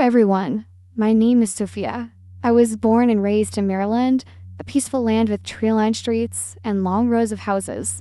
everyone. My name is Sophia. I was born and raised in Maryland, a peaceful land with tree-lined streets and long rows of houses.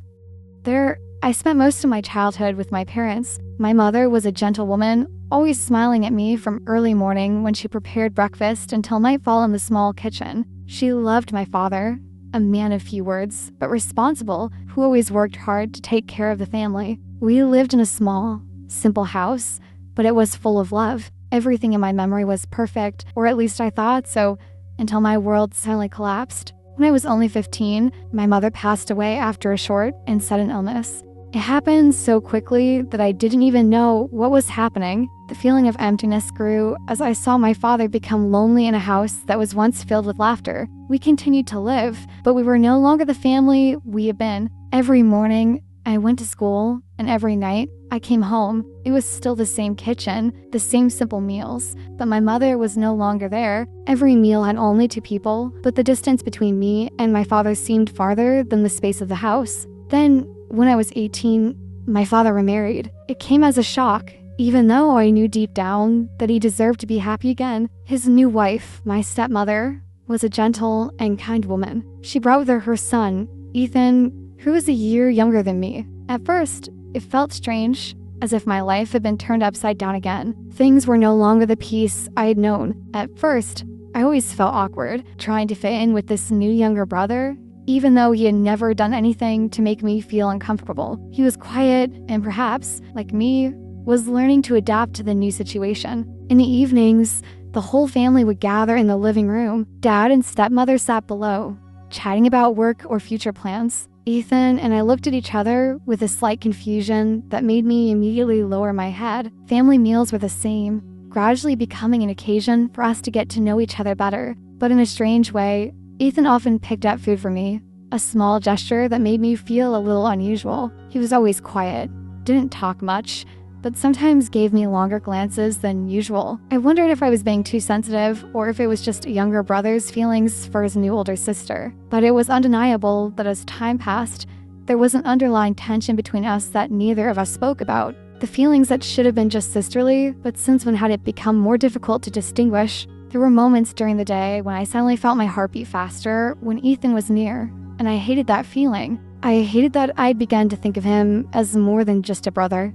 There, I spent most of my childhood with my parents. My mother was a gentle woman, always smiling at me from early morning when she prepared breakfast until nightfall in the small kitchen. She loved my father, a man of few words, but responsible, who always worked hard to take care of the family. We lived in a small, simple house, but it was full of love. Everything in my memory was perfect, or at least I thought so, until my world suddenly collapsed. When I was only 15, my mother passed away after a short and sudden illness. It happened so quickly that I didn't even know what was happening. The feeling of emptiness grew as I saw my father become lonely in a house that was once filled with laughter. We continued to live, but we were no longer the family we had been. Every morning, I went to school, and every night, I came home. It was still the same kitchen, the same simple meals, but my mother was no longer there. Every meal had only 2 people, but the distance between me and my father seemed farther than the space of the house. Then, when I was 18, my father remarried. It came as a shock, even though I knew deep down that he deserved to be happy again. His new wife, my stepmother, was a gentle and kind woman. She brought with her son, Ethan, who was a year younger than me. At first, it felt strange, as if my life had been turned upside down again. Things were no longer the peace I had known. At first, I always felt awkward, trying to fit in with this new younger brother, even though he had never done anything to make me feel uncomfortable. He was quiet and perhaps, like me, was learning to adapt to the new situation. In the evenings, the whole family would gather in the living room. Dad and stepmother sat below, chatting about work or future plans. Ethan and I looked at each other with a slight confusion that made me immediately lower my head. Family meals were the same, gradually becoming an occasion for us to get to know each other better. But in a strange way, Ethan often picked up food for me, a small gesture that made me feel a little unusual. He was always quiet, didn't talk much, but sometimes gave me longer glances than usual. I wondered if I was being too sensitive or if it was just a younger brother's feelings for his new older sister. But it was undeniable that as time passed, there was an underlying tension between us that neither of us spoke about. The feelings that should have been just sisterly, but since when had it become more difficult to distinguish? There were moments during the day when I suddenly felt my heartbeat faster when Ethan was near, and I hated that feeling. I hated that I'd begun to think of him as more than just a brother.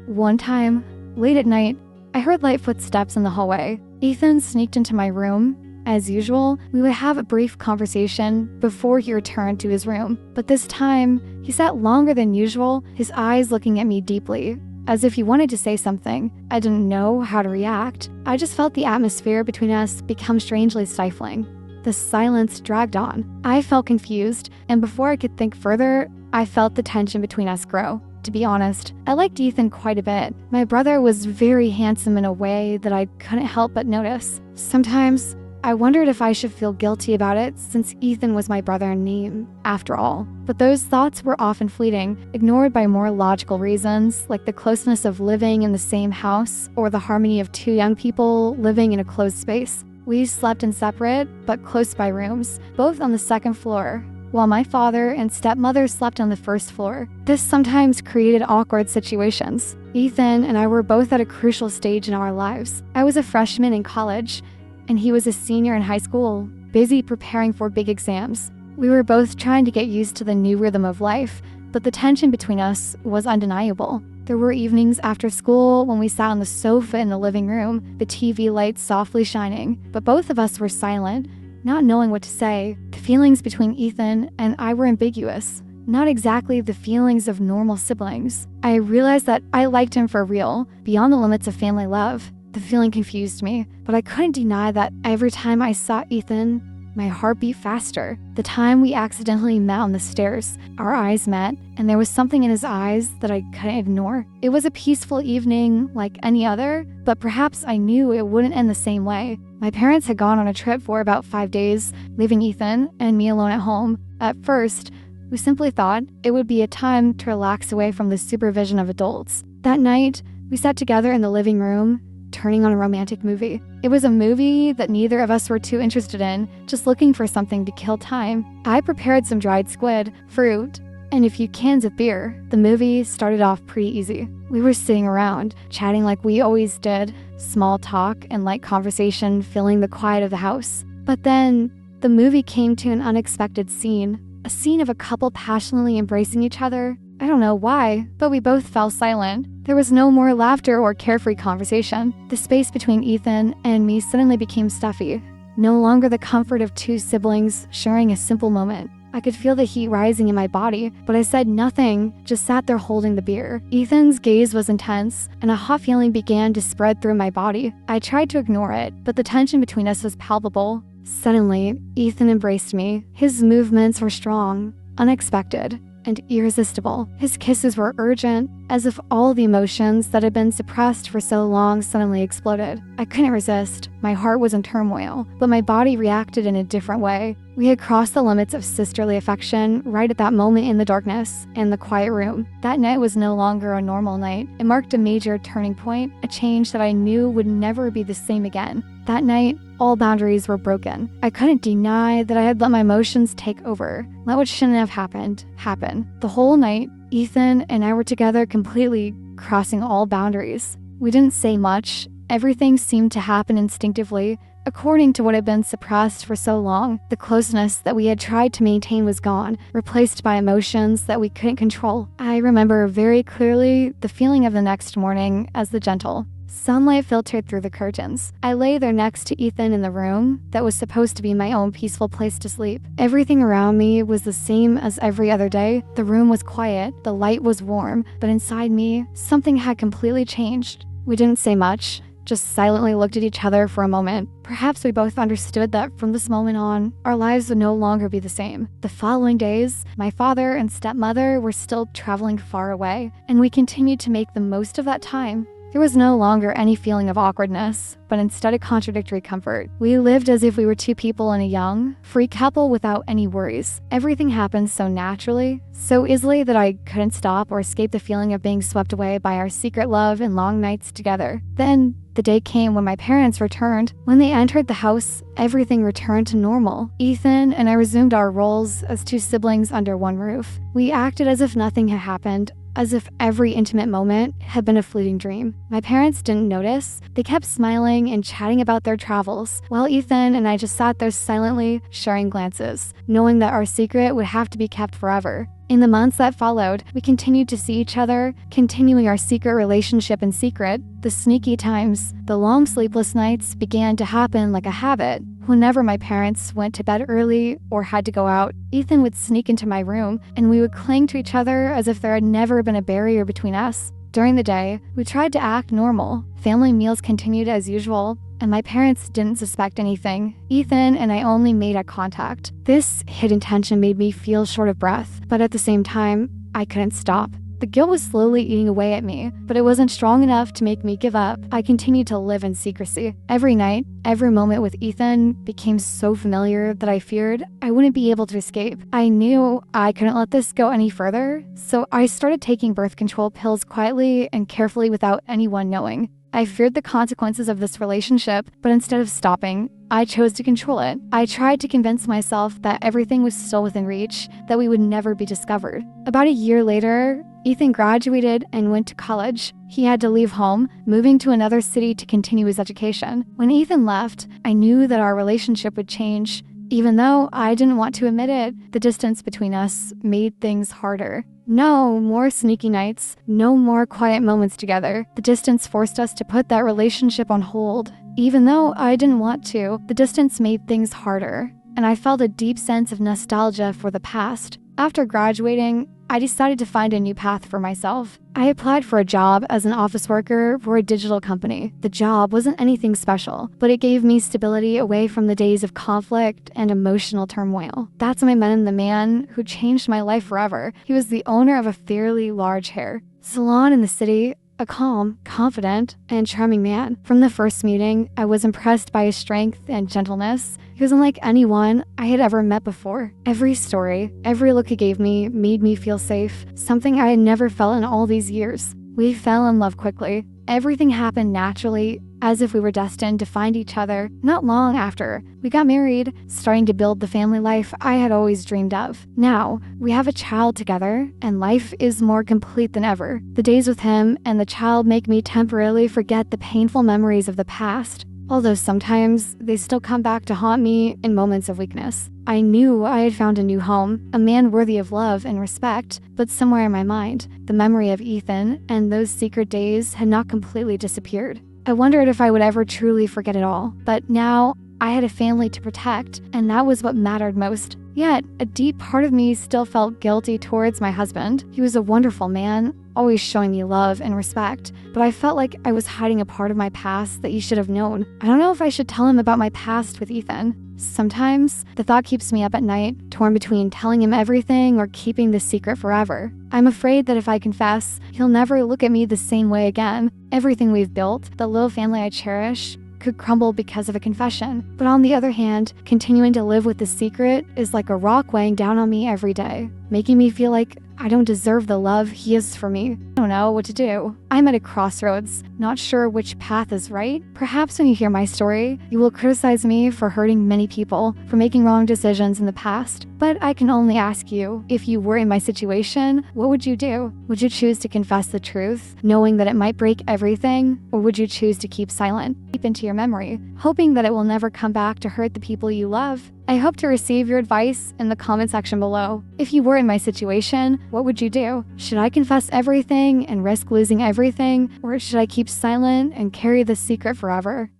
One time, late at night, I heard light footsteps in the hallway. Ethan sneaked into my room. As usual, we would have a brief conversation before he returned to his room. But this time, he sat longer than usual, his eyes looking at me deeply, as if he wanted to say something. I didn't know how to react. I just felt the atmosphere between us become strangely stifling. The silence dragged on. I felt confused, and before I could think further, I felt the tension between us grow. To be honest, I liked Ethan quite a bit. My brother was very handsome in a way that I couldn't help but notice. Sometimes, I wondered if I should feel guilty about it since Ethan was my brother in name, after all. But those thoughts were often fleeting, ignored by more logical reasons, like the closeness of living in the same house or the harmony of 2 young people living in a closed space. We slept in separate, but close-by rooms, both on the 2nd floor, while my father and stepmother slept on the 1st floor. This sometimes created awkward situations. Ethan and I were both at a crucial stage in our lives. I was a freshman in college, and he was a senior in high school, busy preparing for big exams. We were both trying to get used to the new rhythm of life, but the tension between us was undeniable. There were evenings after school when we sat on the sofa in the living room, the TV lights softly shining, but both of us were silent, not knowing what to say. The feelings between Ethan and I were ambiguous, not exactly the feelings of normal siblings. I realized that I liked him for real, beyond the limits of family love. The feeling confused me, but I couldn't deny that every time I saw Ethan, my heart beat faster. The time we accidentally met on the stairs, our eyes met, and there was something in his eyes that I couldn't ignore. It was a peaceful evening like any other, but perhaps I knew it wouldn't end the same way. My parents had gone on a trip for about 5 days, leaving Ethan and me alone at home. At first, we simply thought it would be a time to relax away from the supervision of adults. That night, we sat together in the living room, turning on a romantic movie. It was a movie that neither of us were too interested in, just looking for something to kill time. I prepared some dried squid, fruit, and a few cans of beer. The movie started off pretty easy. We were sitting around, chatting like we always did, small talk and light conversation filling the quiet of the house. But then, the movie came to an unexpected scene. A scene of a couple passionately embracing each other. I don't know why, but we both fell silent. There was no more laughter or carefree conversation. The space between Ethan and me suddenly became stuffy. No longer the comfort of two siblings sharing a simple moment. I could feel the heat rising in my body, but I said nothing, just sat there holding the beer. Ethan's gaze was intense, and a hot feeling began to spread through my body. I tried to ignore it, but the tension between us was palpable. Suddenly, Ethan embraced me. His movements were strong, unexpected, and irresistible. His kisses were urgent, as if all the emotions that had been suppressed for so long suddenly exploded. I couldn't resist. My heart was in turmoil, but my body reacted in a different way. We had crossed the limits of sisterly affection right at that moment in the darkness, in the quiet room. That night was no longer a normal night. It marked a major turning point, a change that I knew would never be the same again. That night, all boundaries were broken. I couldn't deny that I had let my emotions take over. Let what shouldn't have happened, happen. The whole night, Ethan and I were together completely, crossing all boundaries. We didn't say much. Everything seemed to happen instinctively, according to what had been suppressed for so long. The closeness that we had tried to maintain was gone, replaced by emotions that we couldn't control. I remember very clearly the feeling of the next morning as the gentle sunlight filtered through the curtains. I lay there next to Ethan in the room that was supposed to be my own peaceful place to sleep. Everything around me was the same as every other day. The room was quiet, the light was warm, but inside me, something had completely changed. We didn't say much, just silently looked at each other for a moment. Perhaps we both understood that from this moment on, our lives would no longer be the same. The following days, my father and stepmother were still traveling far away, and we continued to make the most of that time. There was no longer any feeling of awkwardness, but instead a contradictory comfort. We lived as if we were two people in a young, free couple without any worries. Everything happened so naturally, so easily that I couldn't stop or escape the feeling of being swept away by our secret love and long nights together. Then, the day came when my parents returned. When they entered the house, everything returned to normal. Ethan and I resumed our roles as two siblings under one roof. We acted as if nothing had happened, as if every intimate moment had been a fleeting dream. My parents didn't notice. They kept smiling and chatting about their travels, while Ethan and I just sat there silently, sharing glances, knowing that our secret would have to be kept forever. In the months that followed, we continued to see each other, continuing our secret relationship in secret. The sneaky times, the long sleepless nights began to happen like a habit. Whenever my parents went to bed early or had to go out, Ethan would sneak into my room, and we would cling to each other as if there had never been a barrier between us. During the day, we tried to act normal. Family meals continued as usual, and my parents didn't suspect anything. Ethan and I only made eye contact. This hidden tension made me feel short of breath, but at the same time, I couldn't stop. The guilt was slowly eating away at me, but it wasn't strong enough to make me give up. I continued to live in secrecy. Every night, every moment with Ethan became so familiar that I feared I wouldn't be able to escape. I knew I couldn't let this go any further, so I started taking birth control pills quietly and carefully without anyone knowing. I feared the consequences of this relationship, but instead of stopping, I chose to control it. I tried to convince myself that everything was still within reach, that we would never be discovered. About a year later, Ethan graduated and went to college. He had to leave home, moving to another city to continue his education. When Ethan left, I knew that our relationship would change. Even though I didn't want to admit it, the distance between us made things harder. No more sneaky nights, no more quiet moments together. The distance forced us to put that relationship on hold. Even though I didn't want to, the distance made things harder, and I felt a deep sense of nostalgia for the past. After graduating, I decided to find a new path for myself. I applied for a job as an office worker for a digital company. The job wasn't anything special, but it gave me stability away from the days of conflict and emotional turmoil. That's when I met the man who changed my life forever. He was the owner of a fairly large hair salon in the city, a calm, confident, and charming man. From the first meeting, I was impressed by his strength and gentleness. He was unlike anyone I had ever met before. Every story, every look he gave me made me feel safe, something I had never felt in all these years. We fell in love quickly. Everything happened naturally, as if we were destined to find each other not long after we got married, starting to build the family life I had always dreamed of. Now, we have a child together, and life is more complete than ever. The days with him and the child make me temporarily forget the painful memories of the past, although sometimes they still come back to haunt me in moments of weakness. I knew I had found a new home, a man worthy of love and respect, but somewhere in my mind, the memory of Ethan and those secret days had not completely disappeared. I wondered if I would ever truly forget it all, but now I had a family to protect, and that was what mattered most. Yet, a deep part of me still felt guilty towards my husband. He was a wonderful man, always showing me love and respect, but I felt like I was hiding a part of my past that he should have known. I don't know if I should tell him about my past with Ethan. Sometimes, the thought keeps me up at night, torn between telling him everything or keeping the secret forever. I'm afraid that if I confess, he'll never look at me the same way again. Everything we've built, the little family I cherish, could crumble because of a confession. But on the other hand, continuing to live with the secret is like a rock weighing down on me every day, making me feel like I don't deserve the love he is for me. I don't know what to do. I'm at a crossroads, not sure which path is right. Perhaps when you hear my story, you will criticize me for hurting many people, for making wrong decisions in the past. But I can only ask you, if you were in my situation, what would you do? Would you choose to confess the truth, knowing that it might break everything? Or would you choose to keep silent, deep into your memory, hoping that it will never come back to hurt the people you love? I hope to receive your advice in the comment section below. If you were in my situation, what would you do? Should I confess everything and risk losing everything? Or should I keep silent and carry the secret forever?